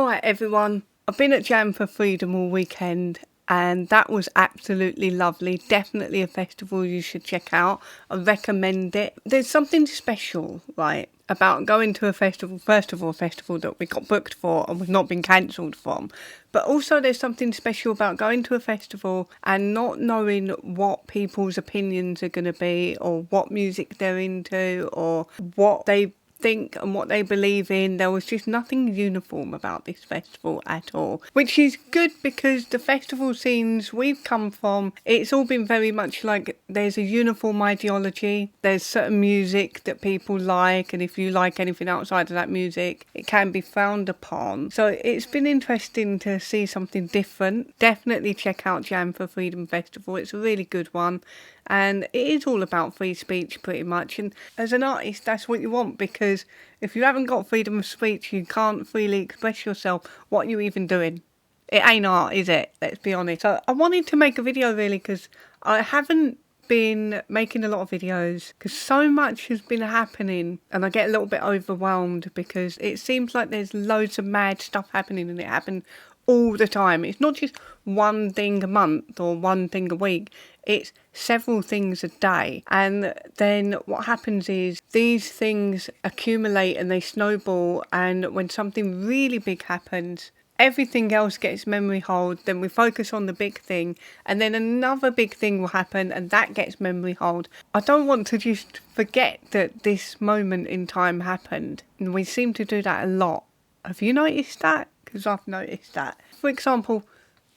Alright everyone, I've been at Jam for Freedom all weekend and that was absolutely lovely. Definitely a festival you should check out. I recommend it. There's something special, right, about going to a festival, first of all a festival that we got booked for and we've not been cancelled from. But also there's something special about going to a festival and not knowing what people's opinions are going to be or what music they're into or what they think and what they believe in. There was just nothing uniform about this festival at all, which is good because the festival scenes we've come from, it's all been very much like there's a uniform ideology, there's certain music that people like, and if you like anything outside of that music it can be frowned upon. So it's been interesting to see something different. Definitely check out Jam for Freedom Festival, it's a really good one. And it is all about free speech pretty much, and as an artist that's what you want, because if you haven't got freedom of speech you can't freely express yourself. What are you even doing? It ain't art, is it? Let's be honest. So I wanted to make a video really because I haven't been making a lot of videos because so much has been happening and I get a little bit overwhelmed because it seems like there's loads of mad stuff happening and it happens all the time. It's not just one thing a month or one thing a week, it's several things a day. And then what happens is these things accumulate and they snowball, and when something really big happens everything else gets memory hold, then we focus on the big thing and then another big thing will happen and that gets memory hold. I don't want to just forget that this moment in time happened, and we seem to do that a lot. Have you noticed that? Because I've noticed that. For example,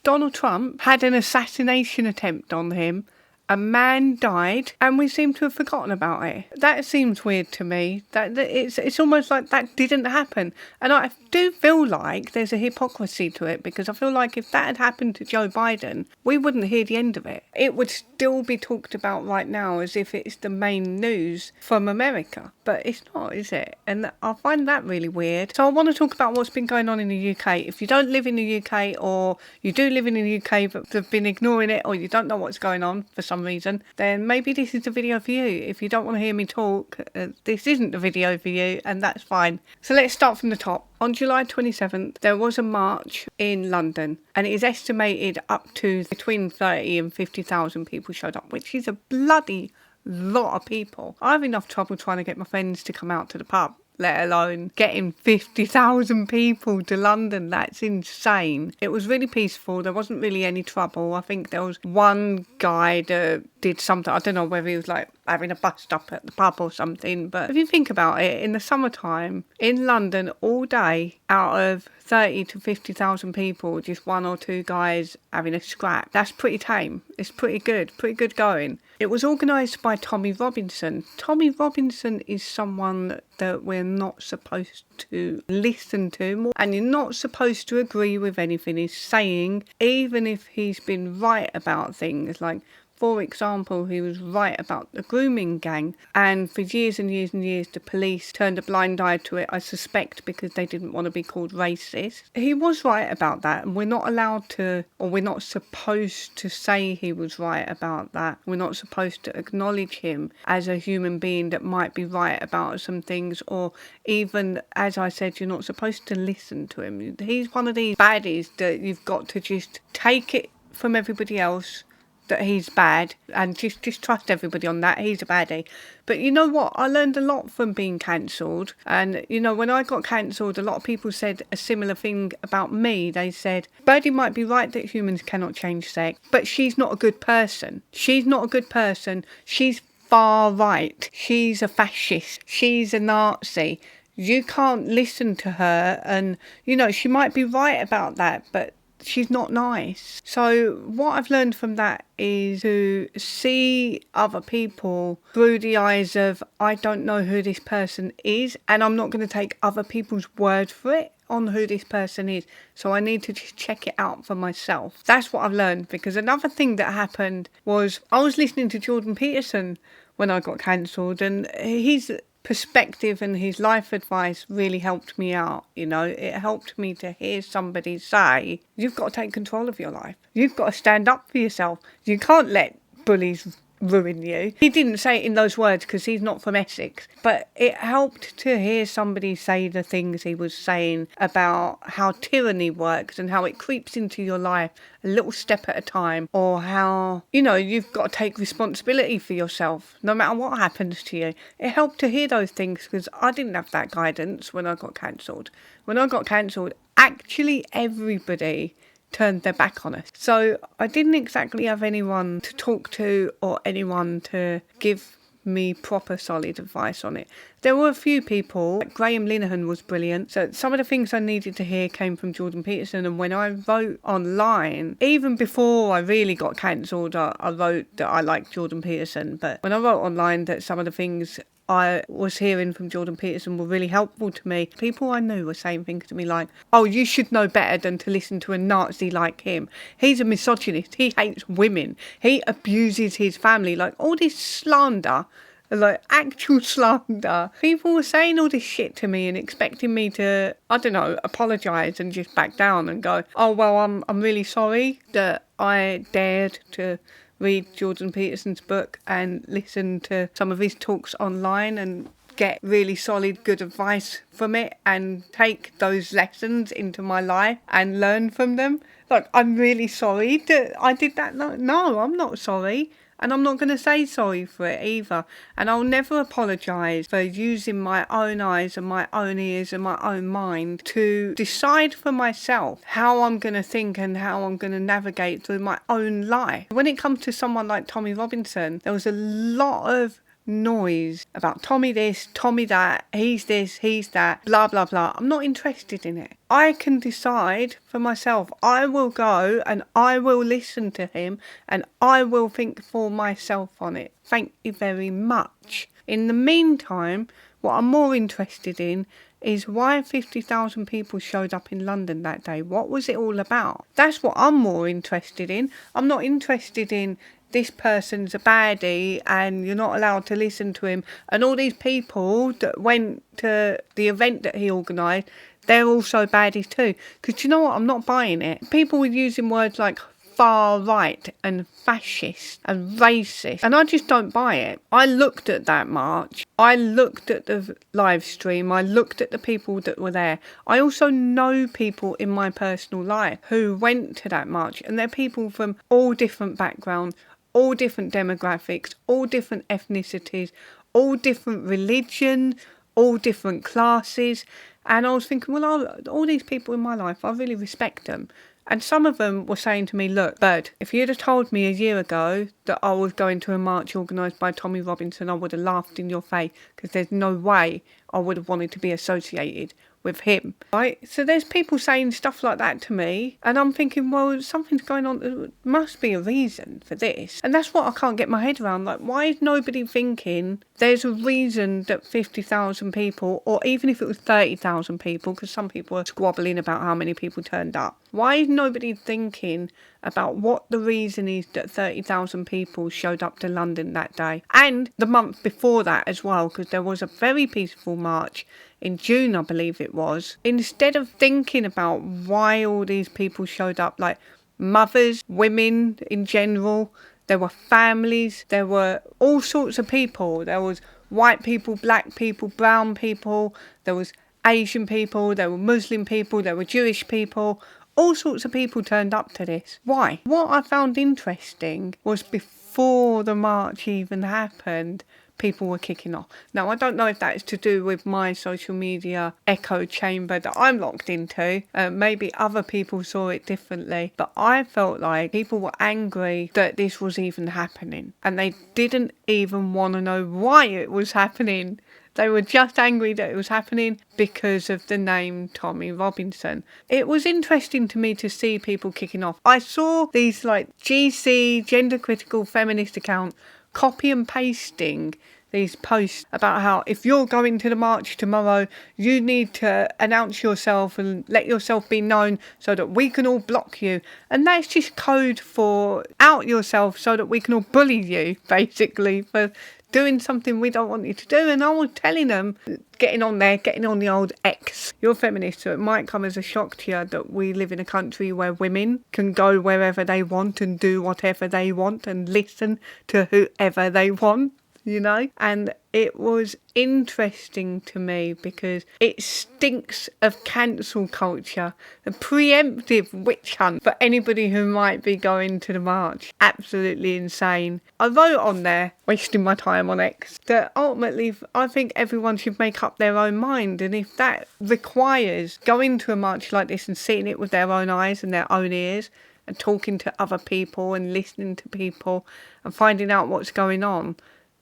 Donald Trump had an assassination attempt on him. A man died and we seem to have forgotten about it. That seems weird to me. That it's almost like that didn't happen. And I do feel like there's a hypocrisy to it, because I feel like if that had happened to Joe Biden, we wouldn't hear the end of it. It would still be talked about right now as if it's the main news from America. But it's not, is it? And I find that really weird. So I want to talk about what's been going on in the UK. If you don't live in the UK, or you do live in the UK but have been ignoring it, or you don't know what's going on for some reason, then maybe this is the video for you. If you don't want to hear me talk, this isn't the video for you, and that's fine. So let's start from the top. On July 27th, there was a march in London, and it is estimated up to between 30 and 50,000 people showed up, which is a bloody lot of people. I have enough trouble trying to get my friends to come out to the pub, let alone getting 50,000 people to London. That's insane. It was really peaceful. There wasn't really any trouble. I think there was one guy that did something. I don't know whether he was like having a bust up at the pub or something. But if you think about it, in the summertime in London all day, out of 30 to 50,000 people, just one or two guys having a scrap, that's pretty tame. It's pretty good going. It was organised by Tommy Robinson. Tommy Robinson is someone that we're not supposed to listen to, and you're not supposed to agree with anything he's saying, even if he's been right about things. Like, for example, he was right about the grooming gang, and for years and years and years the police turned a blind eye to it, I suspect because they didn't want to be called racist. He was right about that, and we're not allowed to, or we're not supposed to say he was right about that. We're not supposed to acknowledge him as a human being that might be right about some things, or even, as I said, you're not supposed to listen to him. He's one of these baddies that you've got to just take it from everybody else that he's bad and just trust everybody on that. He's a baddie. But you know what? I learned a lot from being cancelled. And, you know, when I got cancelled, a lot of people said a similar thing about me. They said, Birdie might be right that humans cannot change sex, but she's not a good person. She's not a good person. She's far right. She's a fascist. She's a Nazi. You can't listen to her. And, you know, she might be right about that, but she's not nice. So what I've learned from that is to see other people through the eyes of, I don't know who this person is, and I'm not going to take other people's word for it on who this person is. So I need to just check it out for myself. That's what I've learned. Because another thing that happened was I was listening to Jordan Peterson when I got cancelled, and he's perspective and his life advice really helped me out. You know, it helped me to hear somebody say, you've got to take control of your life. You've got to stand up for yourself. You can't let bullies ruin you. He didn't say it in those words because he's not from Essex, but it helped to hear somebody say the things he was saying about how tyranny works and how it creeps into your life a little step at a time, or how, you've got to take responsibility for yourself no matter what happens to you. It helped to hear those things because I didn't have that guidance when I got cancelled. When I got cancelled, actually everybody turned their back on us. So I didn't exactly have anyone to talk to or anyone to give me proper solid advice on it. There were a few people, like Graham Linehan was brilliant. So some of the things I needed to hear came from Jordan Peterson, and when I wrote online, even before I really got cancelled, I wrote that I liked Jordan Peterson. But when I wrote online that some of the things I was hearing from Jordan Peterson were really helpful to me, people I knew were saying things to me like, oh, you should know better than to listen to a Nazi like him. He's a misogynist. He hates women. He abuses his family. Like, all this slander, like actual slander. People were saying all this shit to me and expecting me to, I don't know, apologise and just back down and go, oh, well, I'm really sorry that I dared to read Jordan Peterson's book and listen to some of his talks online and get really solid, good advice from it and take those lessons into my life and learn from them. Like, I'm really sorry that I did that. No, I'm not sorry. And I'm not going to say sorry for it either. And I'll never apologise for using my own eyes and my own ears and my own mind to decide for myself how I'm going to think and how I'm going to navigate through my own life. When it comes to someone like Tommy Robinson, there was a lot of noise about Tommy this, Tommy that, he's this, he's that, blah, blah, blah. I'm not interested in it. I can decide for myself. I will go and I will listen to him and I will think for myself on it. Thank you very much. In the meantime, what I'm more interested in is why 50,000 people showed up in London that day. What was it all about? That's what I'm more interested in. I'm not interested in this person's a baddie and you're not allowed to listen to him. And all these people that went to the event that he organised, they're also baddies too. Because you know what? I'm not buying it. People were using words like far right and fascist and racist, and I just don't buy it. I looked at that march. I looked at the live stream. I looked at the people that were there. I also know people in my personal life who went to that march, and they're people from all different backgrounds, all different demographics, all different ethnicities, all different religions, all different classes. And I was thinking, well, all these people in my life, I really respect them. And some of them were saying to me, look, Bird, if you'd have told me a year ago that I was going to a march organised by Tommy Robinson, I would have laughed in your face, because there's no way I would have wanted to be associated with him, right? So there's people saying stuff like that to me, and I'm thinking, well, something's going on. There must be a reason for this. And that's what I can't get my head around. Like, why is nobody thinking there's a reason that 50,000 people, or even if it was 30,000 people, because some people are squabbling about how many people turned up, why is nobody thinking about what the reason is that 30,000 people showed up to London that day? And the month before that as well, because there was a very peaceful march in June, I believe it was. Instead of thinking about why all these people showed up, like mothers, women in general, there were families, there were all sorts of people. There was white people, black people, brown people, there was Asian people, there were Muslim people, there were Jewish people. All sorts of people turned up to this. Why? What I found interesting was before the march even happened, people were kicking off. Now, I don't know if that is to do with my social media echo chamber that I'm locked into. Maybe other people saw it differently. But I felt like people were angry that this was even happening. And they didn't even want to know why it was happening. They were just angry that it was happening because of the name Tommy Robinson. It was interesting to me to see people kicking off. I saw these like GC, gender critical feminist account, copy and pasting these posts about how if you're going to the march tomorrow, you need to announce yourself and let yourself be known so that we can all block you. And that's just code for out yourself so that we can all bully you, basically, for doing something we don't want you to do. And I was telling them, getting on the old X. You're a feminist, so it might come as a shock to you that we live in a country where women can go wherever they want and do whatever they want and listen to whoever they want, you know? And it was interesting to me because it stinks of cancel culture, a preemptive witch hunt for anybody who might be going to the march. Absolutely insane. I wrote on there, wasting my time on X, that ultimately I think everyone should make up their own mind, and if that requires going to a march like this and seeing it with their own eyes and their own ears and talking to other people and listening to people and finding out what's going on,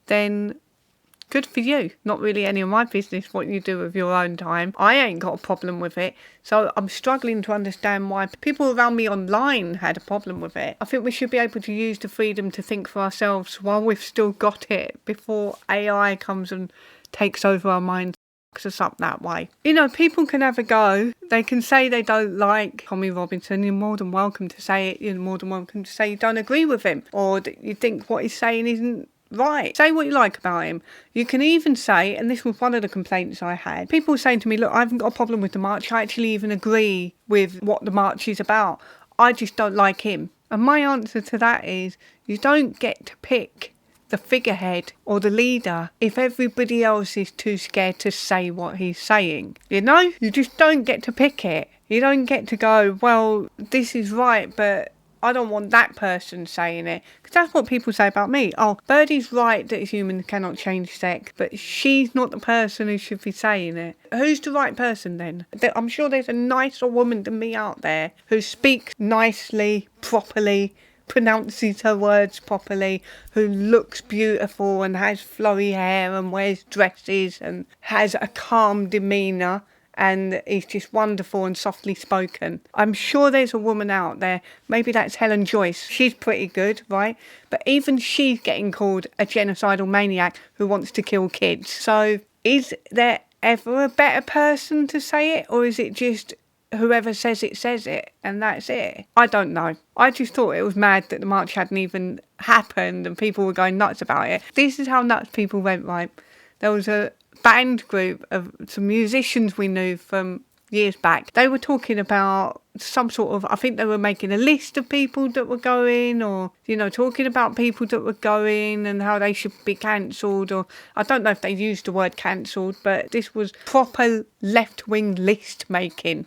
then good for you. Not really any of my business what you do with your own time. I ain't got a problem with it. So I'm struggling to understand why people around me online had a problem with it. I think we should be able to use the freedom to think for ourselves while we've still got it before AI comes and takes over our minds. Us up that way. You know, people can have a go. They can say they don't like Tommy Robinson. You're more than welcome to say it. You're more than welcome to say you don't agree with him or that you think what he's saying isn't right. Say what you like about him. You can even say, and this was one of the complaints I had, people saying to me, look, I haven't got a problem with the march. I actually even agree with what the march is about. I just don't like him. And my answer to that is, you don't get to pick the figurehead or the leader if everybody else is too scared to say what he's saying. You know? You just don't get to pick it. You don't get to go, well, this is right, but I don't want that person saying it. Because that's what people say about me. Oh, Birdie's right that humans cannot change sex, but she's not the person who should be saying it. Who's the right person then? I'm sure there's a nicer woman than me out there who speaks nicely, properly, pronounces her words properly, who looks beautiful and has flowy hair and wears dresses and has a calm demeanour and is just wonderful and softly spoken. I'm sure there's a woman out there, maybe that's Helen Joyce. She's pretty good, right? But even she's getting called a genocidal maniac who wants to kill kids. So is there ever a better person to say it, or is it just whoever says it and that's it? I don't know. I just thought it was mad that the march hadn't even happened and people were going nuts about it. This is how nuts people went, right? There was a band group of some musicians we knew from years back. They were talking about some sort of, I think they were making a list of people that were going, or, you know, talking about people that were going and how they should be cancelled, or I don't know if they used the word cancelled, but this was proper left-wing list making.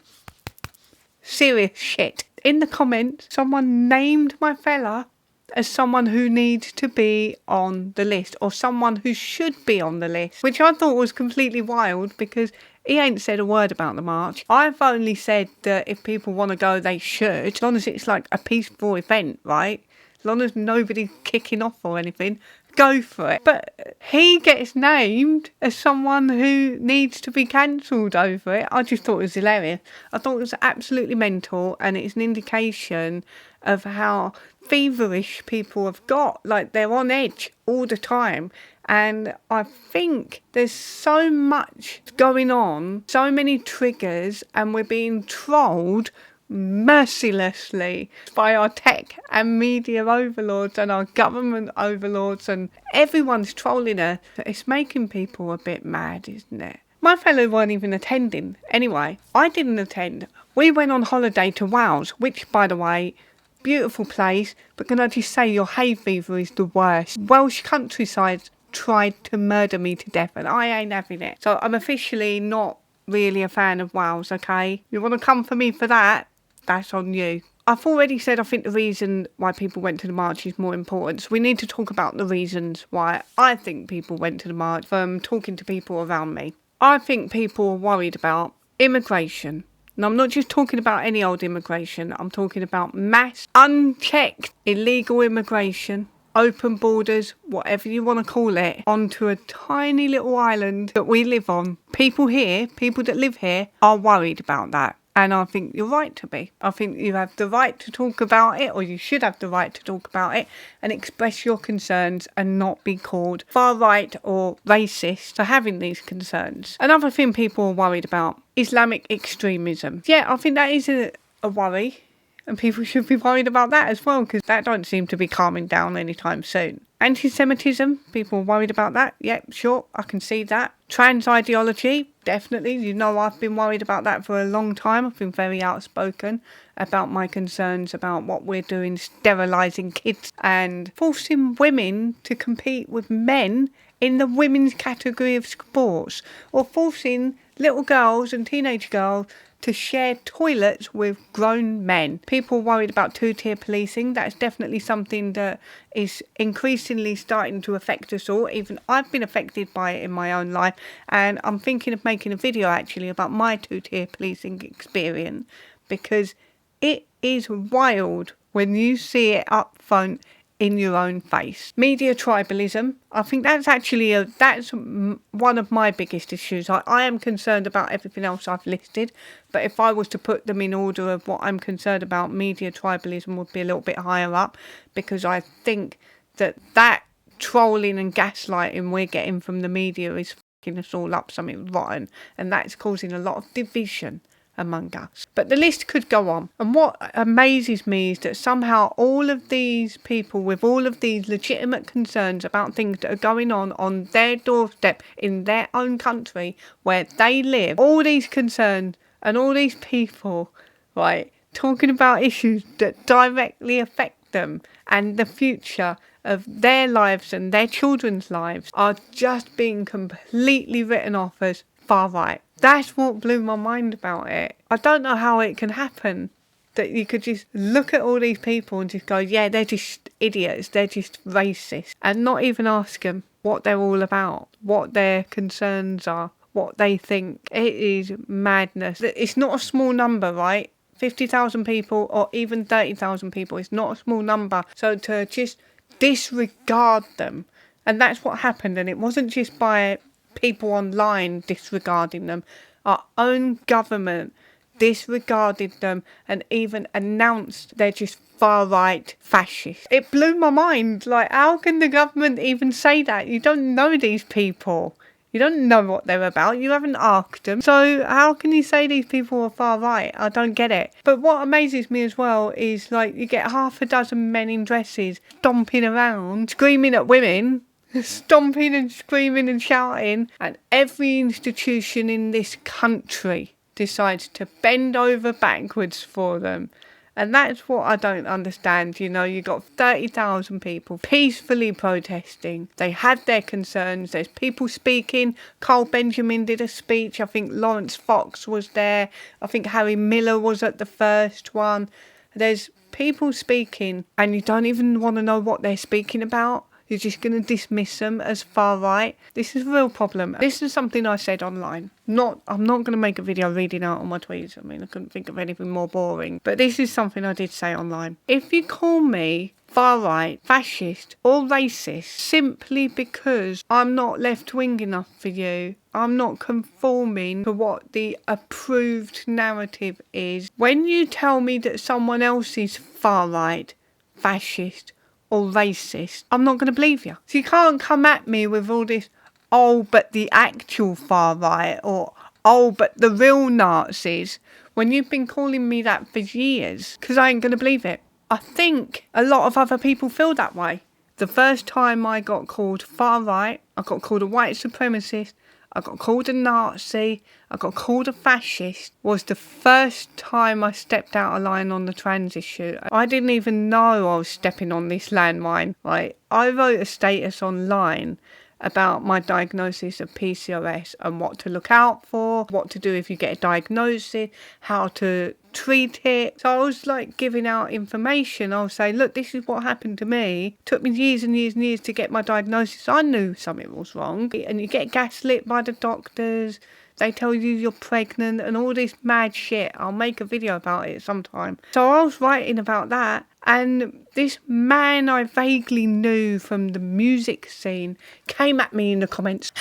Serious shit. In the comments, someone named my fella as someone who needs to be on the list, or someone who should be on the list, which I thought was completely wild because he ain't said a word about the march. I've only said that if people want to go, they should, as long as it's like a peaceful event, right? As long as nobody's kicking off or anything, go for it. But he gets named as someone who needs to be cancelled over it. I just thought it was hilarious. I thought it was absolutely mental, and it's an indication of how feverish people have got. Like, they're on edge all the time. And I think there's so much going on, so many triggers, and we're being trolled mercilessly by our tech and media overlords and our government overlords, and everyone's trolling her. It's making people a bit mad, isn't it? My fellow weren't even attending. Anyway, I didn't attend. We went on holiday to Wales, which, by the way, beautiful place, but can I just say your hay fever is the worst. Welsh countryside tried to murder me to death and I ain't having it. So I'm officially not really a fan of Wales, okay? You want to come for me for that? That's on you. I've already said I think the reason why people went to the march is more important. So we need to talk about the reasons why I think people went to the march from talking to people around me. I think people are worried about immigration. And I'm not just talking about any old immigration. I'm talking about mass, unchecked, illegal immigration, open borders, whatever you want to call it, onto a tiny little island that we live on. People here, people that live here, are worried about that. And I think you're right to be. I think you have the right to talk about it, or you should have the right to talk about it and express your concerns and not be called far right or racist for having these concerns. Another thing people are worried about, Islamic extremism. Yeah, I think that is a worry. And people should be worried about that as well, because that don't seem to be calming down anytime soon. Anti-Semitism, people worried about that. Yep, sure, I can see that. Trans ideology, definitely. You know, I've been worried about that for a long time. I've been very outspoken about my concerns about what we're doing, sterilising kids and forcing women to compete with men in the women's category of sports, or forcing little girls and teenage girls to share toilets with grown men. People worried about two-tier policing. That's definitely something that is increasingly starting to affect us all. Even I've been affected by it in my own life, and I'm thinking of making a video actually about my two-tier policing experience, because it is wild when you see it up front in your own face. Media tribalism. I think that's actually that's one of my biggest issues. I am concerned about everything else I've listed, but if I was to put them in order of what I'm concerned about, media tribalism would be a little bit higher up, because I think that trolling and gaslighting we're getting from the media is fucking us all up something rotten, and that's causing a lot of division among us. But the list could go on. And what amazes me is that somehow all of these people with all of these legitimate concerns about things that are going on their doorstep in their own country where they live, all these concerns and all these people, right, talking about issues that directly affect them and the future of their lives and their children's lives, are just being completely written off as far right. That's what blew my mind about it. I don't know how it can happen that you could just look at all these people and just go, yeah, they're just idiots, they're just racist, and not even ask them what they're all about, what their concerns are, what they think. It is madness. It's not a small number, right? 50,000 people or even 30,000 people is not a small number. So to just disregard them, and that's what happened, and it wasn't just by people online disregarding them. Our own government disregarded them and even announced they're just far-right fascists. It blew my mind. Like, how can the government even say that? You don't know these people. You don't know what they're about. You haven't asked them. So how can you say these people are far right? I don't get it. But what amazes me as well is, like, you get half a dozen men in dresses stomping around, screaming at women, stomping and screaming and shouting, and every institution in this country decides to bend over backwards for them. And that's what I don't understand. You know, you got 30,000 people peacefully protesting. They had their concerns. There's people speaking. Carl Benjamin did a speech. I think Lawrence Fox was there. I think Harry Miller was at the first one. There's people speaking, and you don't even want to know what they're speaking about. You're just going to dismiss them as far right. This is a real problem. This is something I said online. I'm not going to make a video reading out on my tweets. I mean, I couldn't think of anything more boring. But this is something I did say online. If you call me far right, fascist or racist simply because I'm not left-wing enough for you, I'm not conforming to what the approved narrative is. When you tell me that someone else is far right, fascist or racist, I'm not going to believe you. So you can't come at me with all this, oh, but the actual far right, or oh, but the real Nazis, when you've been calling me that for years, because I ain't going to believe it. I think a lot of other people feel that way. The first time I got called far right, I got called a white supremacist, I got called a Nazi, I got called a fascist, was the first time I stepped out of line on the trans issue. I didn't even know I was stepping on this landmine, right? I wrote a status online about my diagnosis of PCOS and what to look out for, what to do if you get a diagnosis, how to treat it. So I was like giving out information. I was saying, look, this is what happened to me. It took me years and years and years to get my diagnosis. I knew something was wrong. And you get gaslit by the doctors. They tell you you're pregnant and all this mad shit. I'll make a video about it sometime. So I was writing about that. And this man I vaguely knew from the music scene came at me in the comments,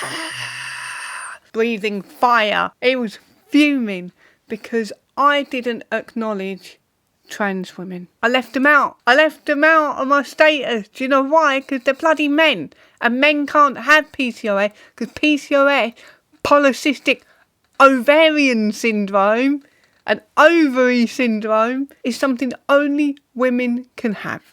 breathing fire. He was fuming because I didn't acknowledge trans women. I left them out. I left them out on my status. Do you know why? Because they're bloody men. And men can't have PCOS because PCOS, polycystic ovarian syndrome, And ovary syndrome is something that only women can have.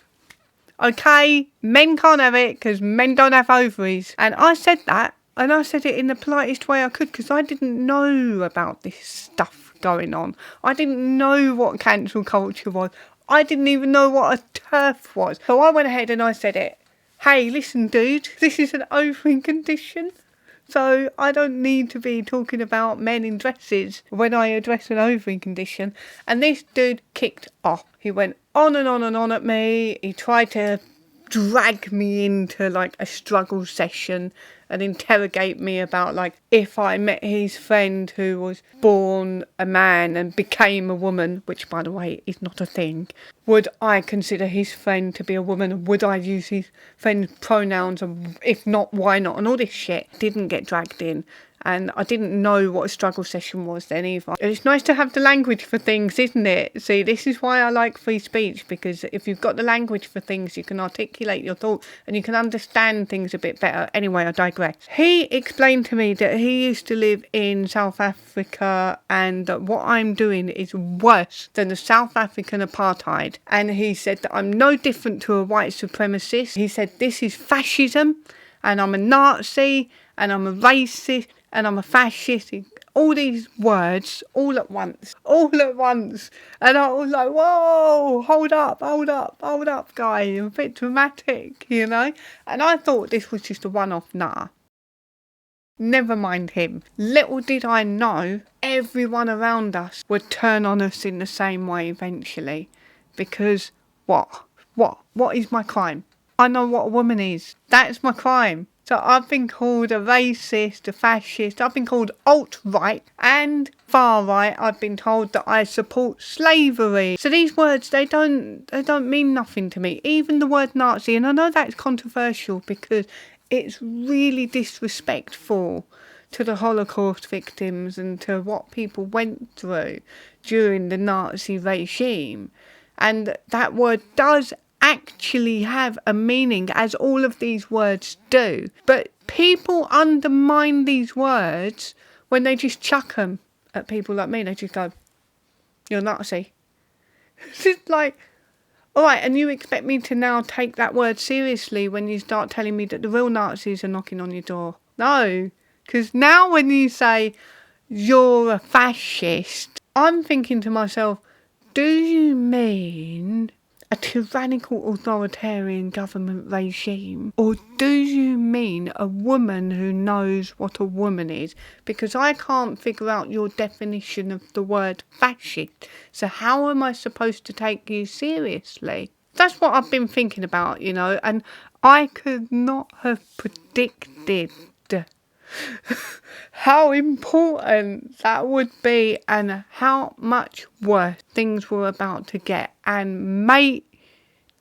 Okay, men can't have it because men don't have ovaries. And I said that, and I said it in the politest way I could because I didn't know about this stuff going on. I didn't know what cancel culture was. I didn't even know what a TERF was. So I went ahead and I said it. Hey, listen, dude, this is an ovary condition. So I don't need to be talking about men in dresses when I address an ovary condition. And this dude kicked off. He went on and on and on at me. He tried to drag me into like a struggle session and interrogate me about like if I met his friend who was born a man and became a woman, which by the way is not a thing, would I consider his friend to be a woman? Would I use his friend's pronouns? And if not, why not? And all this shit didn't get dragged in. And I didn't know what a struggle session was then either. It's nice to have the language for things, isn't it? See, this is why I like free speech, because if you've got the language for things, you can articulate your thoughts and you can understand things a bit better. Anyway, I digress. He explained to me that he used to live in South Africa and that what I'm doing is worse than the South African apartheid. And he said that I'm no different to a white supremacist. He said this is fascism and I'm a Nazi and I'm a racist and I'm a fascist. All these words all at once. And I was like, whoa, hold up, guy. You're a bit dramatic, you know? And I thought this was just a one-off. Nah. Never mind him. Little did I know, everyone around us would turn on us in the same way eventually. Because what? What is my crime? I know what a woman is. That's my crime. So I've been called a racist, a fascist, I've been called alt-right and far-right. I've been told that I support slavery. So these words, they don't mean nothing to me. Even the word Nazi, and I know that's controversial because it's really disrespectful to the Holocaust victims and to what people went through during the Nazi regime. And that word does actually have a meaning, as all of these words do. But people undermine these words when they just chuck them at people like me. They just go, you're a Nazi. It's just like, all right, and you expect me to now take that word seriously when you start telling me that the real Nazis are knocking on your door? No, because now when you say you're a fascist, I'm thinking to myself, do you mean a tyrannical authoritarian government regime? Or do you mean a woman who knows what a woman is? Because I can't figure out your definition of the word fascist. So how am I supposed to take you seriously? That's what I've been thinking about, you know, and I could not have predicted how important that would be and how much worse things were about to get. And mate,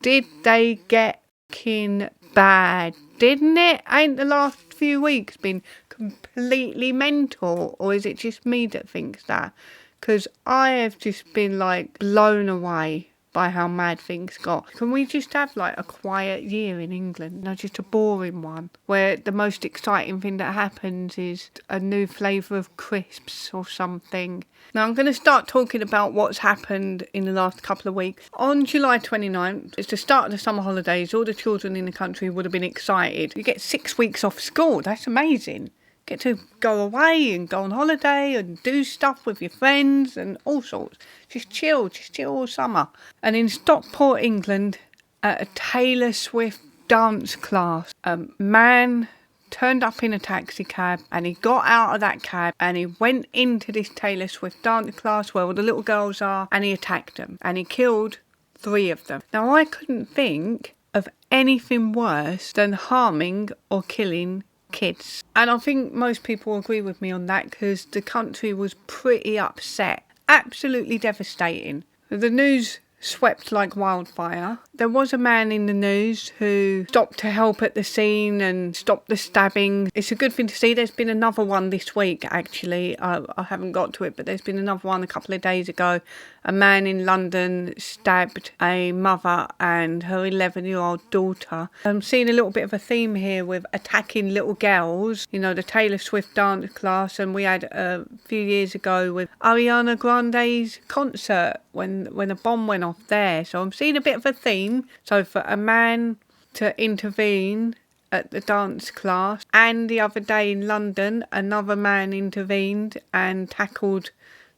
did they get fucking bad, didn't it? Ain't the last few weeks been completely mental? Or is it just me that thinks that? Because I have just been like blown away by how mad things got. Can we just have like a quiet year in England? No, just a boring one where the most exciting thing that happens is a new flavour of crisps or something. Now I'm going to start talking about what's happened in the last couple of weeks. On July 29th, it's the start of the summer holidays. All the children in the country would have been excited. You get 6 weeks off school. That's amazing. Get to go away and go on holiday and do stuff with your friends and all sorts. Just chill all summer. And in Stockport, England, at a Taylor Swift dance class, a man turned up in a taxi cab and he got out of that cab and he went into this Taylor Swift dance class where all the little girls are and he attacked them and he killed 3 of them. Now I couldn't think of anything worse than harming or killing kids. And I think most people agree with me on that because the country was pretty upset. Absolutely devastating. The news swept like wildfire. There was a man in the news who stopped to help at the scene and stopped the stabbing. It's a good thing to see. There's been another one this week, actually. I haven't got to it, but there's been another one a couple of days ago. A man in London stabbed a mother and her 11-year-old daughter. I'm seeing a little bit of a theme here with attacking little girls. You know, the Taylor Swift dance class, and we had a few years ago with Ariana Grande's concert when a bomb went off there. So I'm seeing a bit of a theme. So for a man to intervene at the dance class, and the other day in London another man intervened and tackled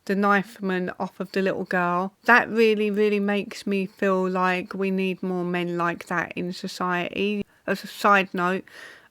the knifeman off of the little girl. That really makes me feel like we need more men like that in society. As a side note,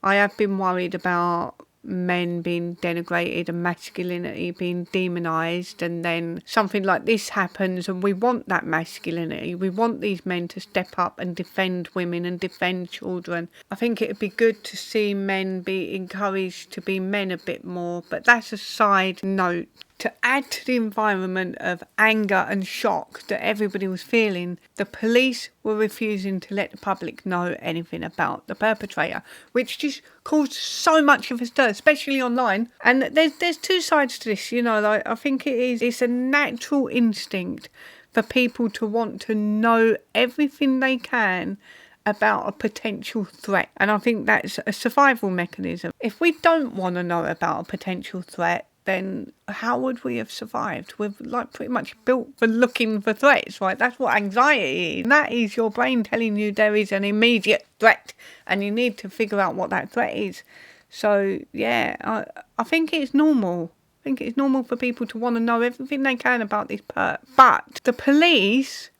I have been worried about men being denigrated and masculinity being demonised, and then something like this happens and we want that masculinity. We want these men to step up and defend women and defend children. I think it would be good to see men be encouraged to be men a bit more, but that's a side note. To add to the environment of anger and shock that everybody was feeling, the police were refusing to let the public know anything about the perpetrator, which just caused so much of a stir, especially online. And there's two sides to this, you know. Like, I think it's a natural instinct for people to want to know everything they can about a potential threat, and I think that's a survival mechanism. If we don't want to know about a potential threat, then how would we have survived? We're like pretty much built for looking for threats, right? That's what anxiety is. And that is your brain telling you there is an immediate threat and you need to figure out what that threat is. So yeah, I think it's normal. I think it's normal for people to want to know everything they can about this but the police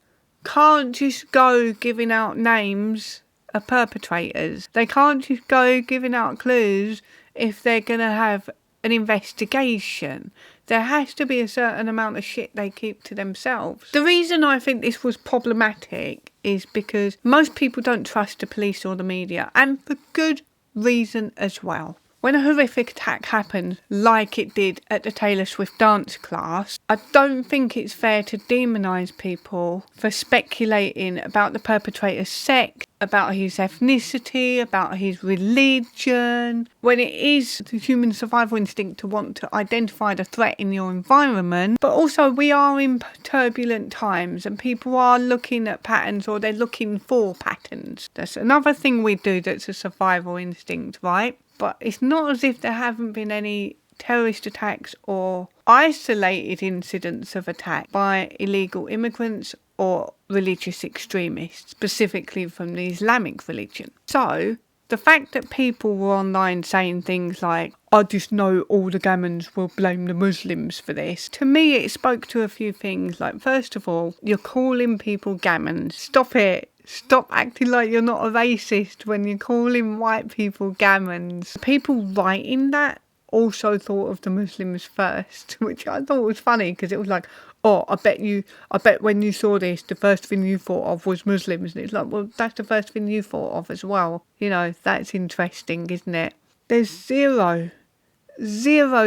can't just go giving out names of perpetrators. They can't just go giving out clues if they're going to have an investigation. There has to be a certain amount of shit they keep to themselves. The reason I think this was problematic is because most people don't trust the police or the media, and for good reason as well. When a horrific attack happens, like it did at the Taylor Swift dance class, I don't think it's fair to demonise people for speculating about the perpetrator's sex, about his ethnicity, about his religion, when it is the human survival instinct to want to identify the threat in your environment. But also, we are in turbulent times and people are looking at patterns, or they're looking for patterns. That's another thing we do that's a survival instinct, right? But it's not as if there haven't been any terrorist attacks or isolated incidents of attack by illegal immigrants or religious extremists, specifically from the Islamic religion. So the fact that people were online saying things like, I just know all the gammons will blame the Muslims for this, to me it spoke to a few things. Like, first of all, you're calling people gammons. Stop it. Stop acting like you're not a racist when you're calling white people gammons. People writing that also thought of the Muslims first, which I thought was funny, because it was like, oh, I bet when you saw this, the first thing you thought of was Muslims. And it's like, well, that's the first thing you thought of as well. You know, that's interesting, isn't it? There's zero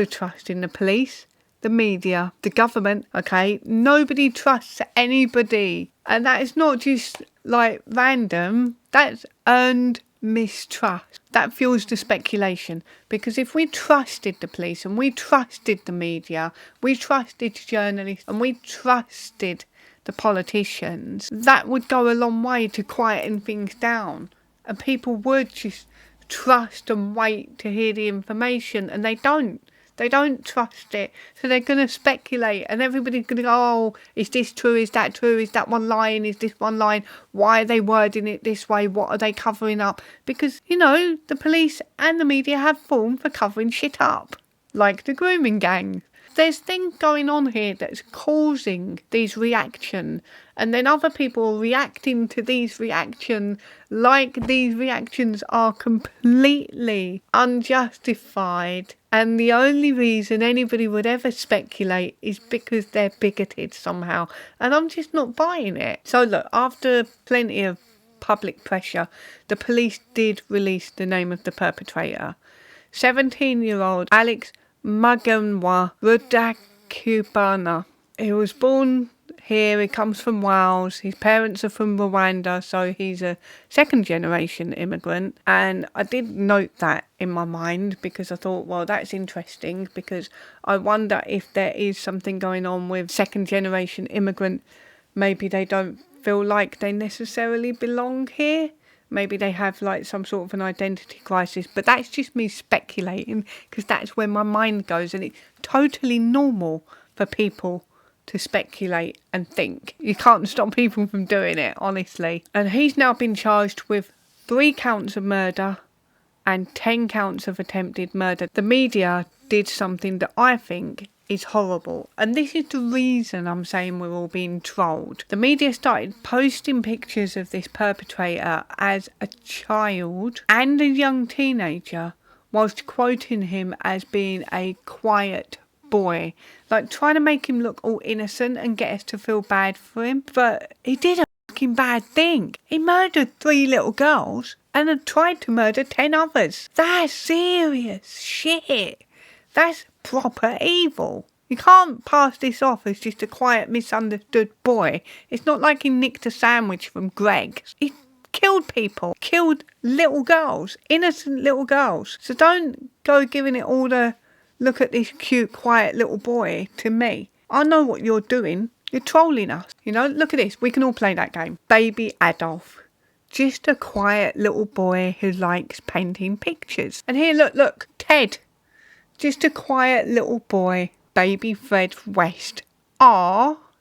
trust in the police, the media, the government, okay? Nobody trusts anybody. And that is not just like random, that's earned mistrust. That fuels the speculation. Because if we trusted the police and we trusted the media, we trusted journalists and we trusted the politicians, that would go a long way to quieting things down. And people would just trust and wait to hear the information, and they don't. They don't trust it, so they're going to speculate, and everybody's going to go, oh, is this true, is that true, is that one line, is this one line, why are they wording it this way, what are they covering up? Because, you know, the police and the media have fallen for covering shit up, like the grooming gang. There's things going on here that's causing these reactions, and then other people reacting to these reactions like these reactions are completely unjustified, and the only reason anybody would ever speculate is because they're bigoted somehow, and I'm just not buying it. So look, after plenty of public pressure, the police did release the name of the perpetrator. 17-year-old Alex Maganwa Rudakubana. He was born here. He comes from Wales. His parents are from Rwanda, so he's a second-generation immigrant. And I did note that in my mind because I thought, well, that's interesting, because I wonder if there is something going on with second-generation immigrant. Maybe they don't feel like they necessarily belong here. Maybe they have like some sort of an identity crisis, but that's just me speculating, because that's where my mind goes, and it's totally normal for people to speculate and think. You can't stop people from doing it, honestly. And he's now been charged with 3 counts of murder and 10 counts of attempted murder. The media did something that I think is horrible, and this is the reason I'm saying we're all being trolled. The media started posting pictures of this perpetrator as a child and a young teenager, whilst quoting him as being a quiet boy, like trying to make him look all innocent and get us to feel bad for him. But he did a fucking bad thing. He murdered 3 little girls and had tried to murder 10 others. That's serious shit. That's proper evil. You can't pass this off as just a quiet, misunderstood boy. It's not like he nicked a sandwich from Greg's. He killed people. Killed little girls. Innocent little girls. So don't go giving it all the look at this cute, quiet little boy to me. I know what you're doing. You're trolling us. You know, look at this. We can all play that game. Baby Adolf. Just a quiet little boy who likes painting pictures. And here, look. Ted. Just a quiet little boy. Baby Fred West.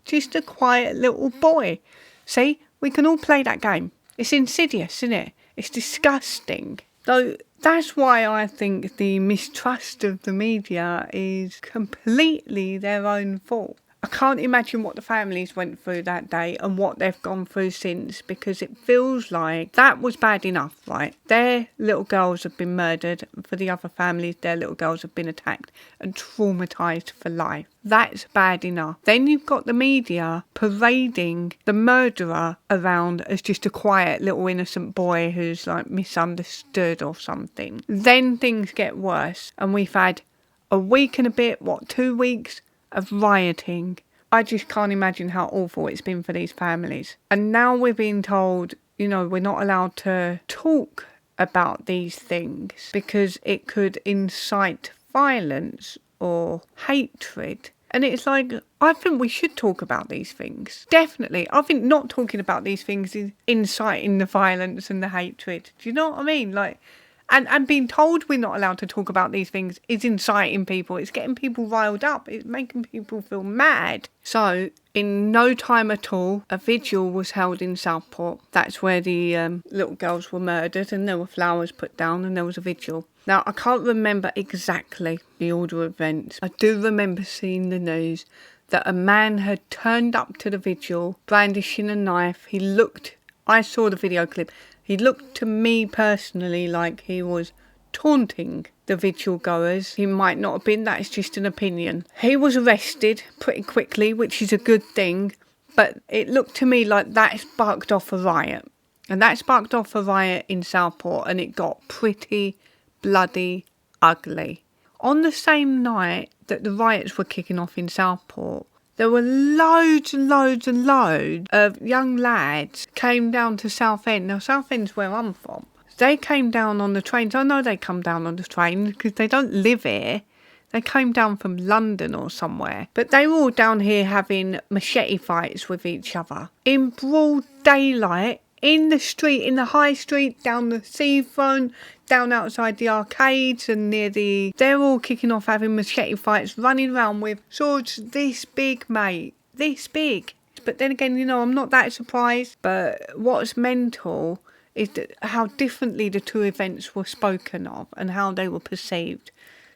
Just a quiet little boy. See, we can all play that game. It's insidious, isn't it? It's disgusting. So that's why I think the mistrust of the media is completely their own fault. I can't imagine what the families went through that day and what they've gone through since, because it feels like that was bad enough, right? Their little girls have been murdered. For the other families, their little girls have been attacked and traumatised for life. That's bad enough. Then you've got the media parading the murderer around as just a quiet little innocent boy who's like misunderstood or something. Then things get worse, and we've had a week and a bit, 2 weeks of rioting. I just can't imagine how awful it's been for these families. And now we're being told, you know, we're not allowed to talk about these things because it could incite violence or hatred. And it's like, I think we should talk about these things. Definitely. I think not talking about these things is inciting the violence and the hatred. Do you know what I mean? Like, and being told we're not allowed to talk about these things is inciting people. It's getting people riled up. It's making people feel mad. So, in no time at all, a vigil was held in Southport. That's where the little girls were murdered, and there were flowers put down, and there was a vigil. Now, I can't remember exactly the order of events. I do remember seeing the news that a man had turned up to the vigil brandishing a knife. I saw the video clip. He looked to me personally like he was taunting the vigil goers. He might not have been, that is just an opinion. He was arrested pretty quickly, which is a good thing, but it looked to me like that sparked off a riot. And that sparked off a riot in Southport, and it got pretty bloody ugly. On the same night that the riots were kicking off in Southport, there were loads and loads and loads of young lads came down to Southend. Now, Southend's where I'm from. They came down on the trains. I know they come down on the train because they don't live here. They came down from London or somewhere. But they were all down here having machete fights with each other. In broad daylight, in the street, in the high street, down the seafront, down outside the arcades and they're all kicking off having machete fights, running around with swords this big, mate. This big. But then again, you know, I'm not that surprised. But what's mental is how differently the two events were spoken of and how they were perceived.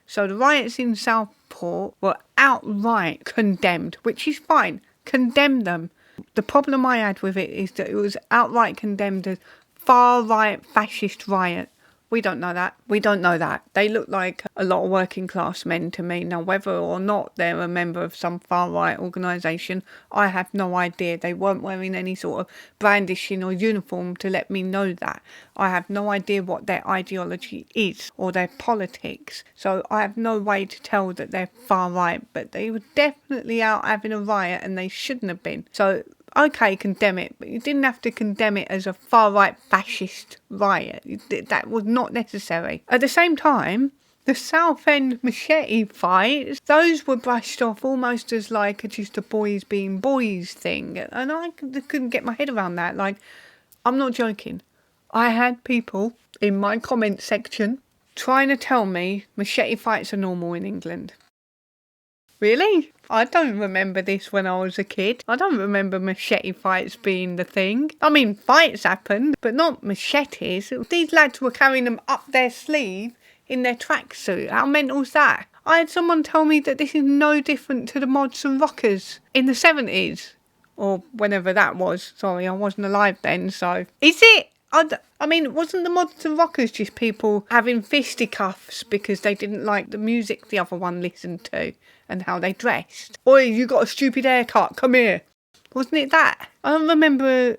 So the riots in Southport were outright condemned, which is fine. Condemn them. The problem I had with it is that it was outright condemned as far-right fascist riot. We don't know that. We don't know that. They look like a lot of working class men to me. Now, whether or not they're a member of some far-right organisation, I have no idea. They weren't wearing any sort of brandishing or uniform to let me know that. I have no idea what their ideology is or their politics. So I have no way to tell that they're far-right, but they were definitely out having a riot and they shouldn't have been. So okay, condemn it, but you didn't have to condemn it as a far-right fascist riot. That was not necessary. At the same time, the Southend machete fights, those were brushed off almost as like just a boys being boys thing. And I couldn't get my head around that. Like, I'm not joking. I had people in my comment section trying to tell me machete fights are normal in England. Really? I don't remember this when I was a kid. I don't remember machete fights being the thing. I mean, fights happened, but not machetes. These lads were carrying them up their sleeve in their tracksuit. How mental's that? I had someone tell me that this is no different to the mods and rockers in the 70s. Or whenever that was. Sorry, I wasn't alive then, so... Is it? I mean, wasn't the mods and rockers just people having fisticuffs because they didn't like the music the other one listened to and how they dressed? Oi, you got a stupid haircut, come here. Wasn't it that? I don't remember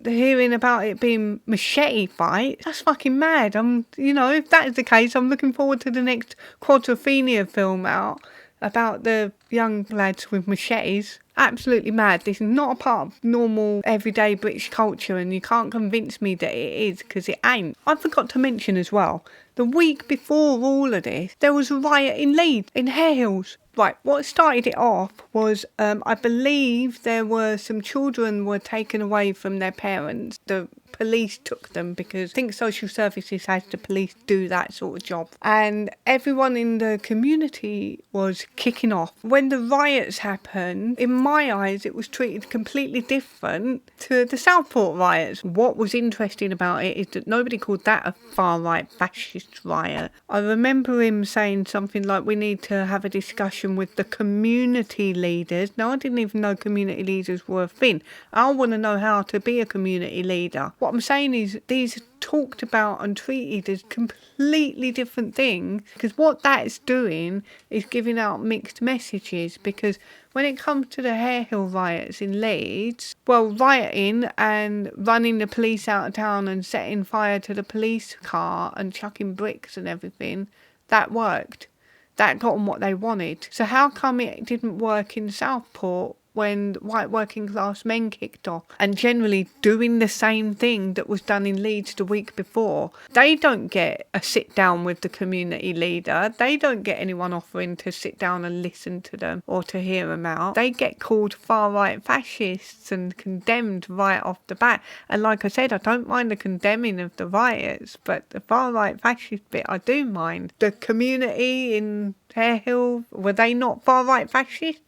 hearing about it being machete fight. That's fucking mad. If that is the case, I'm looking forward to the next Quadrophenia film out about the young lads with machetes. Absolutely mad. This is not a part of normal everyday British culture, and you can't convince me that it is, because it ain't. I forgot to mention as well, the week before all of this, there was a riot in Leeds, in Hare Hills. Right, what started it off was, I believe there were some children were taken away from their parents. The police took them because I think social services has the police do that sort of job. And everyone in the community was kicking off. When the riots happened, in my eyes, it was treated completely different to the Southport riots. What was interesting about it is that nobody called that a far-right fascist riot. I remember him saying something like, we need to have a discussion with the community leaders. Now, I didn't even know community leaders were a thing. I want to know how to be a community leader. What I'm saying is these are talked about and treated as completely different things, because what that's doing is giving out mixed messages. Because when it comes to the Hare Hill riots in Leeds, well, rioting and running the police out of town and setting fire to the police car and chucking bricks and everything, that worked. That got them what they wanted. So how come it didn't work in Southport when white working class men kicked off and generally doing the same thing that was done in Leeds the week before? They don't get a sit down with the community leader. They don't get anyone offering to sit down and listen to them or to hear them out. They get called far-right fascists and condemned right off the bat. And like I said, I don't mind the condemning of the riots, but the far-right fascist bit I do mind. The community in Hare Hill, were they not far-right fascists?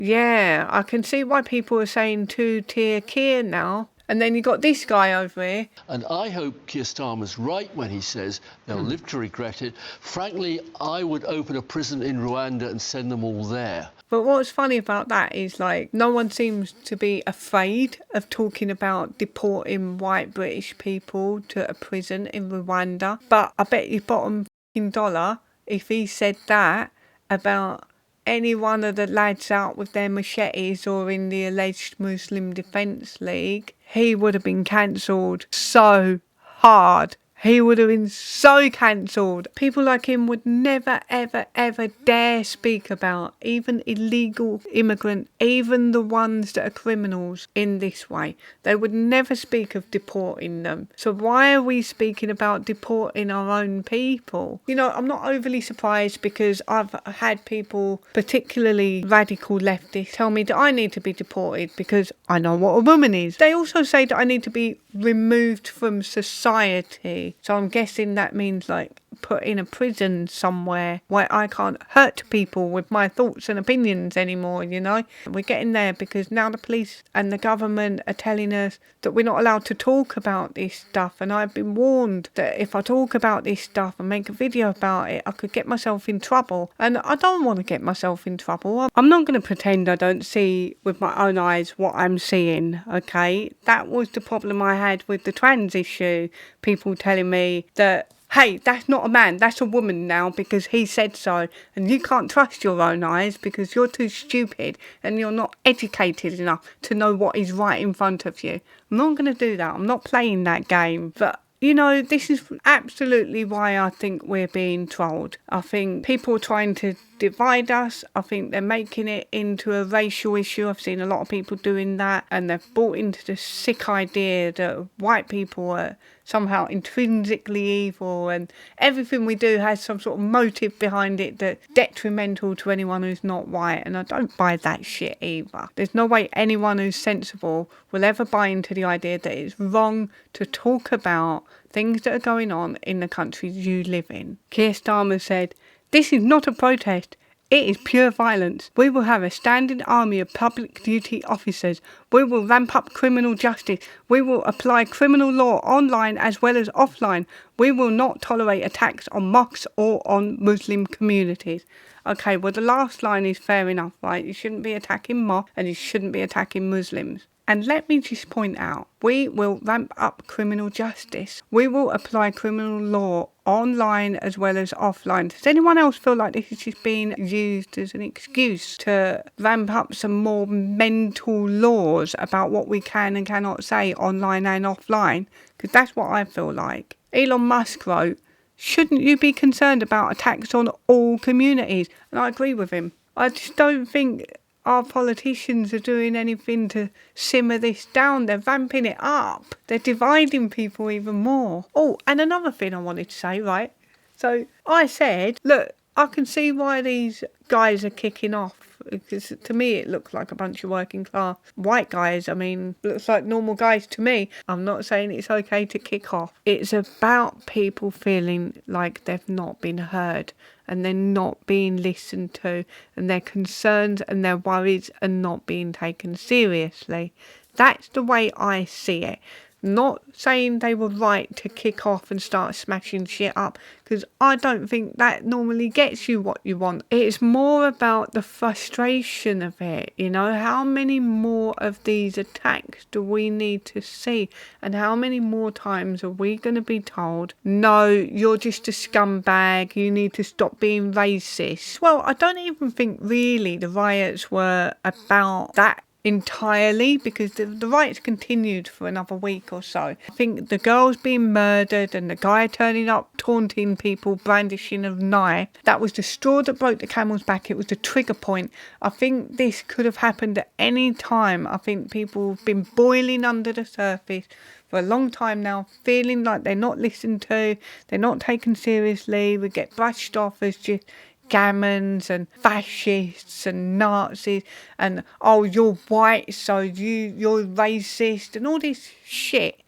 Yeah, I can see why people are saying two-tier Keir now. And then you got this guy over here. And I hope Keir Starmer's right when he says they'll live to regret it. Frankly, I would open a prison in Rwanda and send them all there. But what's funny about that is, like, no one seems to be afraid of talking about deporting white British people to a prison in Rwanda. But I bet you bottom dollar if he said that about any one of the lads out with their machetes or in the alleged Muslim Defence League, he would have been cancelled so hard. He would have been so cancelled. People like him would never, ever, ever dare speak about even illegal immigrants, even the ones that are criminals, in this way. They would never speak of deporting them. So why are we speaking about deporting our own people? I'm not overly surprised, because I've had people, particularly radical leftists, tell me that I need to be deported because I know what a woman is. They also say that I need to be removed from society. So I'm guessing that means like put in a prison somewhere where I can't hurt people with my thoughts and opinions anymore, you know. We're getting there because now the police and the government are telling us that we're not allowed to talk about this stuff, and I've been warned that if I talk about this stuff and make a video about it, I could get myself in trouble, and I don't want to get myself in trouble. I'm not going to pretend I don't see with my own eyes what I'm seeing, okay? That was the problem I had with the trans issue. People telling me that, hey, that's not a man, that's a woman now because he said so, and you can't trust your own eyes because you're too stupid and you're not educated enough to know what is right in front of you. I'm not going to do that. I'm not playing that game. But you know, this is absolutely why I think we're being trolled. I think people are trying to divide us. I think they're making it into a racial issue. I've seen a lot of people doing that, and they've bought into the sick idea that white people are somehow intrinsically evil, and everything we do has some sort of motive behind it that's detrimental to anyone who's not white, and I don't buy that shit either. There's no way anyone who's sensible will ever buy into the idea that it's wrong to talk about things that are going on in the countries you live in. Keir Starmer said, "This is not a protest. It is pure violence. We will have a standing army of public duty officers. We will ramp up criminal justice. We will apply criminal law online as well as offline. We will not tolerate attacks on mosques or on Muslim communities." Okay, well, the last line is fair enough, right? You shouldn't be attacking mosques and you shouldn't be attacking Muslims. And let me just point out, we will ramp up criminal justice. We will apply criminal law online as well as offline. Does anyone else feel like this is just being used as an excuse to ramp up some more mental laws about what we can and cannot say online and offline? Because that's what I feel like. Elon Musk wrote, "Shouldn't you be concerned about attacks on all communities?" And I agree with him. I just don't think our politicians are doing anything to simmer this down. They're ramping it up. They're dividing people even more. Oh, and another thing I wanted to say, right? So I said, look, I can see why these guys are kicking off. Because to me it looks like a bunch of working class white guys. I mean, looks like normal guys to me. I'm not saying it's okay to kick off. It's about people feeling like they've not been heard and they're not being listened to, and their concerns and their worries are not being taken seriously. That's the way I see it. Not saying they were right to kick off and start smashing shit up, because I don't think that normally gets you what you want. It's more about the frustration of it, you know. How many more of these attacks do we need to see? And how many more times are we going to be told, no, you're just a scumbag, you need to stop being racist? Well, I don't even think really the riots were about that entirely, because the riots continued for another week or so. I think the girls being murdered and the guy turning up taunting people, brandishing a knife, that was the straw that broke the camel's back. It was the trigger point. I think this could have happened at any time. I think people have been boiling under the surface for a long time now, feeling like they're not listened to, they're not taken seriously, we get brushed off as just gammons and fascists and Nazis, and oh, you're white so you're racist and all this shit.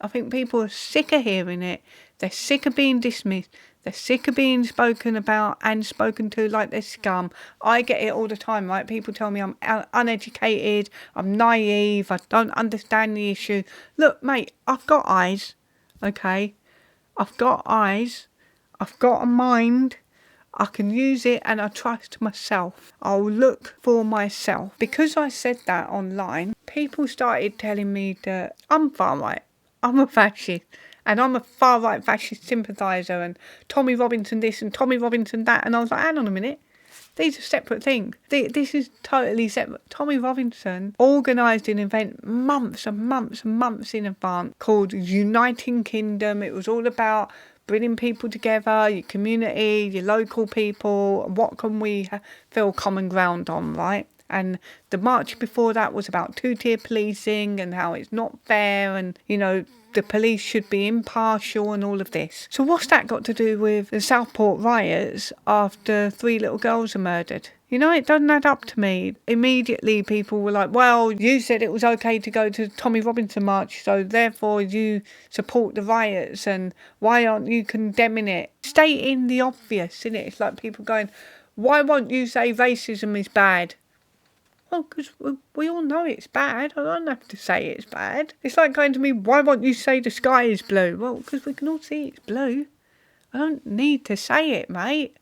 I think people are sick of hearing it. They're sick of being dismissed. They're sick of being spoken about and spoken to like they're scum. I get it all the time, right? People tell me I'm uneducated, I'm naive, I don't understand the issue. Look, mate, I've got eyes, okay? I've got eyes. I've got a mind. I can use it and I trust myself. I'll look for myself. Because I said that online, people started telling me that I'm far right. I'm a fascist. And I'm a far right fascist sympathiser, and Tommy Robinson this and Tommy Robinson that. And I was like, hang on a minute. These are separate things. This is totally separate. Tommy Robinson organised an event months and months and months in advance called Uniting Kingdom. It was all about bringing people together, your community, your local people. What can we feel common ground on, right? And the march before that was about two-tier policing and how it's not fair, and, you know, the police should be impartial and all of this. So what's that got to do with the Southport riots after 3 little girls are murdered? You know, it doesn't add up to me. Immediately people were like, well, you said it was okay to go to the Tommy Robinson march, so therefore you support the riots, and why aren't you condemning it? Stating the obvious, isn't it? It's like people going, why won't you say racism is bad? Well, because we all know it's bad. I don't have to say it's bad. It's like going to me, why won't you say the sky is blue? Well, because we can all see it's blue. I don't need to say it, mate.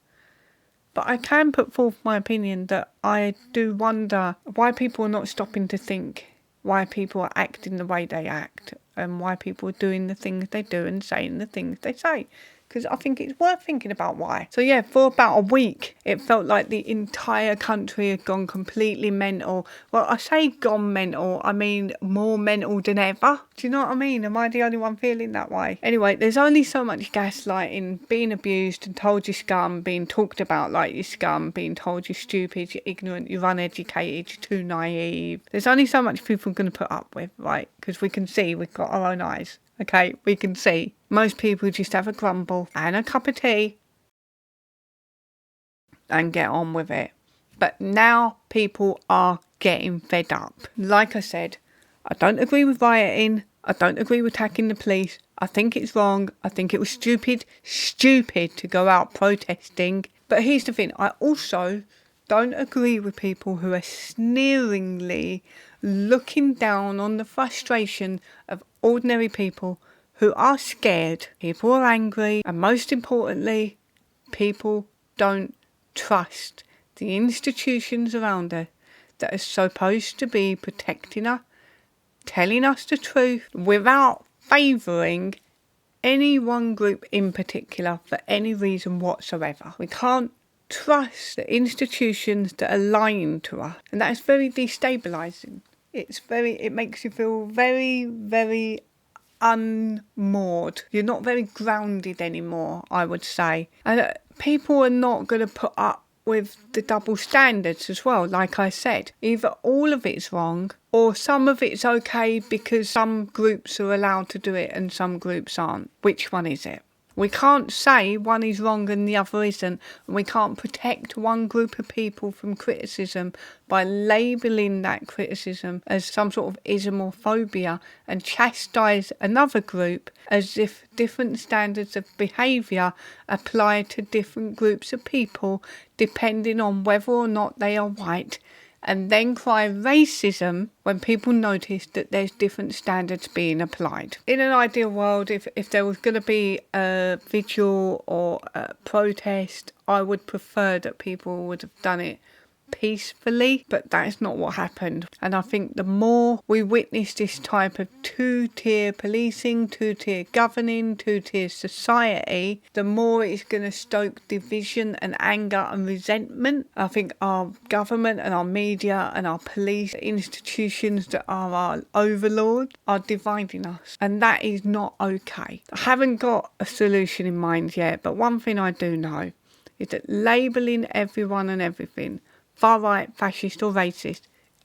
But I can put forth my opinion that I do wonder why people are not stopping to think, why people are acting the way they act, and why people are doing the things they do and saying the things they say. Because I think it's worth thinking about why. So yeah, for about a week, it felt like the entire country had gone completely mental. Well, I say gone mental, I mean more mental than ever. Do you know what I mean? Am I the only one feeling that way? Anyway, there's only so much gaslighting, being abused and told you're scum, being talked about like you're scum, being told you're stupid, you're ignorant, you're uneducated, you're too naive. There's only so much people are going to put up with, right? Because we can see, we've got our own eyes. Okay, we can see. Most people just have a grumble and a cup of tea and get on with it. But now people are getting fed up. Like I said, I don't agree with rioting. I don't agree with attacking the police. I think it's wrong. I think it was stupid to go out protesting. But here's the thing. I also don't agree with people who are sneeringly looking down on the frustration of ordinary people who are scared. People are angry, and most importantly, people don't trust the institutions around us that are supposed to be protecting us, telling us the truth without favouring any one group in particular for any reason whatsoever. We can't trust the institutions that are lying to us, and that is very destabilising. It makes you feel very, very unmoored. You're not very grounded anymore, I would say. And people are not going to put up with the double standards as well, like I said. Either all of it's wrong or some of it's okay because some groups are allowed to do it and some groups aren't. Which one is it? We can't say one is wrong and the other isn't. And we can't protect one group of people from criticism by labelling that criticism as some sort of Islamophobia and chastise another group as if different standards of behaviour apply to different groups of people depending on whether or not they are white, and then cry racism when people notice that there's different standards being applied. In an ideal world, if there was going to be a vigil or a protest, I would prefer that people would have done it peacefully, but that is not what happened. And I think the more we witness this type of two-tier policing, two-tier governing, two-tier society, the more it's going to stoke division and anger and resentment. I think our government and our media and our police institutions that are our overlords are dividing us, and that is not okay. I haven't got a solution in mind yet, but one thing I do know is that labelling everyone and everything far right, fascist or racist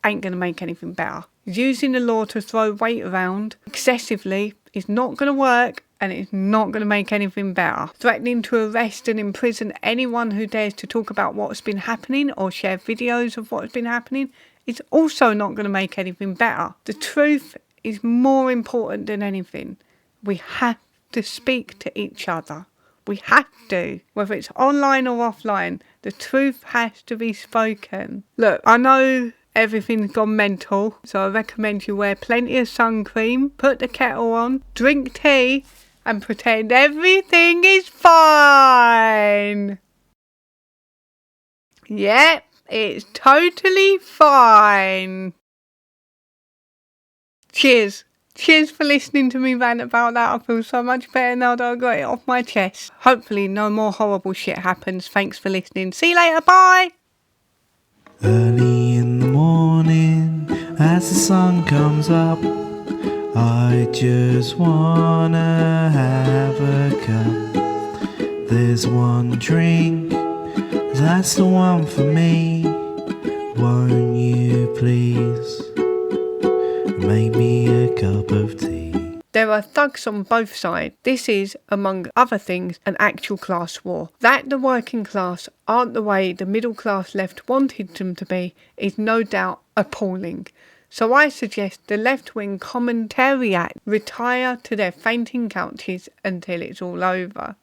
ain't going to make anything better. Using the law to throw weight around excessively is not going to work, and it's not going to make anything better. Threatening to arrest and imprison anyone who dares to talk about what's been happening or share videos of what's been happening is also not going to make anything better. The truth is more important than anything. We have to speak to each other. We have to. Whether it's online or offline, the truth has to be spoken. Look, I know everything's gone mental, so I recommend you wear plenty of sun cream, put the kettle on, drink tea, and pretend everything is fine. Yep, it's totally fine. Cheers. Cheers for listening to me rant about that. I feel so much better now that I got it off my chest. Hopefully no more horrible shit happens. Thanks for listening. See you later. Bye. Early in the morning, as the sun comes up, I just wanna have a cup. There's one drink, that's the one for me. Won't you please make me a cup of tea? There are thugs on both sides. This is, among other things, an actual class war. That the working class aren't the way the middle class left wanted them to be is no doubt appalling. So I suggest the left-wing commentariat retire to their fainting couches until it's all over.